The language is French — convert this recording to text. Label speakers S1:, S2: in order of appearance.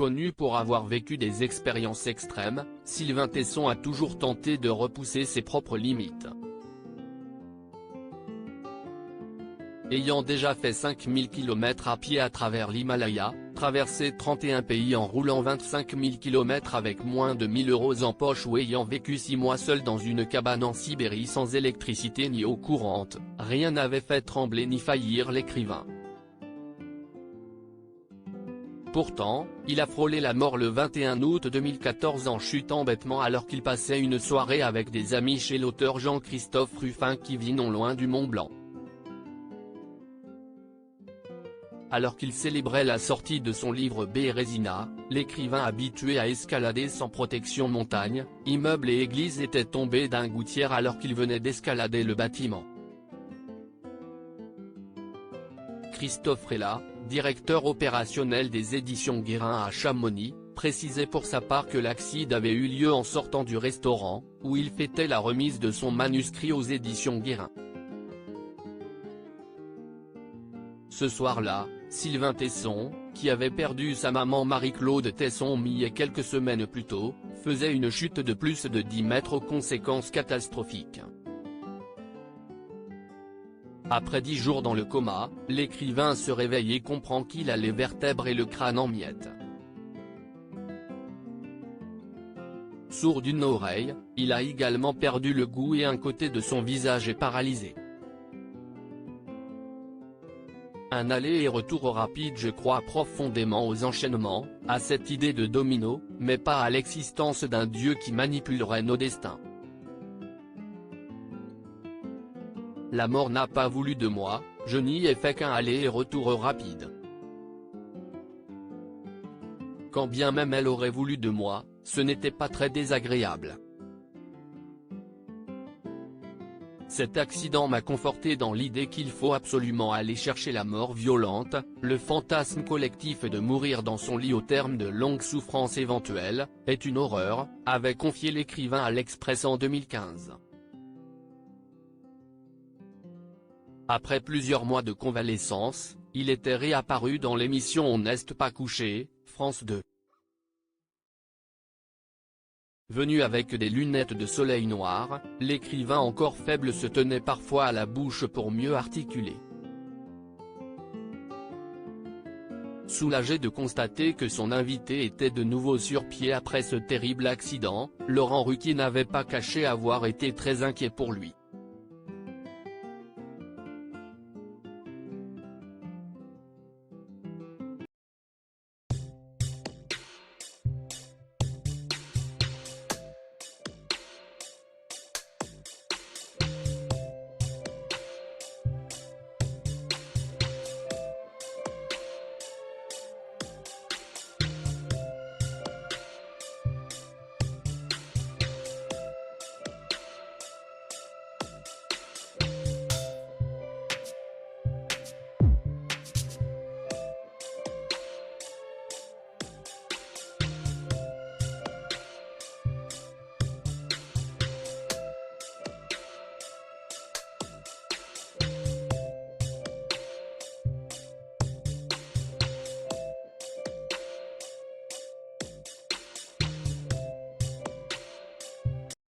S1: Connu pour avoir vécu des expériences extrêmes, Sylvain Tesson a toujours tenté de repousser ses propres limites. Ayant déjà fait 5000 km à pied à travers l'Himalaya, traversé 31 pays en roulant 25 000 km avec moins de 1000 € en poche ou ayant vécu 6 mois seul dans une cabane en Sibérie sans électricité ni eau courante, rien n'avait fait trembler ni faillir l'écrivain. Pourtant, il a frôlé la mort le 21 août 2014 en chutant bêtement alors qu'il passait une soirée avec des amis chez l'auteur Jean-Christophe Rufin qui vit non loin du Mont Blanc. Alors qu'il célébrait la sortie de son livre Bérésina, l'écrivain habitué à escalader sans protection montagne, immeubles et églises était tombé d'un gouttière alors qu'il venait d'escalader le bâtiment. Christophe Rella, directeur opérationnel des éditions Guérin à Chamonix, précisait pour sa part que l'accident avait eu lieu en sortant du restaurant, où il fêtait la remise de son manuscrit aux éditions Guérin. Ce soir-là, Sylvain Tesson, qui avait perdu sa maman Marie-Claude Tesson et quelques semaines plus tôt, faisait une chute de plus de 10 mètres aux conséquences catastrophiques. Après 10 jours dans le coma, l'écrivain se réveille et comprend qu'il a les vertèbres et le crâne en miettes. Sourd d'une oreille, il a également perdu le goût et un côté de son visage est paralysé. Un aller et retour rapide. Je crois profondément aux enchaînements, à cette idée de domino, mais pas à l'existence d'un Dieu qui manipulerait nos destins. La mort n'a pas voulu de moi, je n'y ai fait qu'un aller et retour rapide. Quand bien même elle aurait voulu de moi, ce n'était pas très désagréable. Cet accident m'a conforté dans l'idée qu'il faut absolument aller chercher la mort violente, le fantasme collectif de mourir dans son lit au terme de longues souffrances éventuelles, est une horreur, avait confié l'écrivain à l'Express en 2015. Après plusieurs mois de convalescence, il était réapparu dans l'émission On n'est pas couché, France 2. Venu avec des lunettes de soleil noires, l'écrivain encore faible se tenait parfois à la bouche pour mieux articuler. Soulagé de constater que son invité était de nouveau sur pied après ce terrible accident, Laurent Ruquier n'avait pas caché avoir été très inquiet pour lui.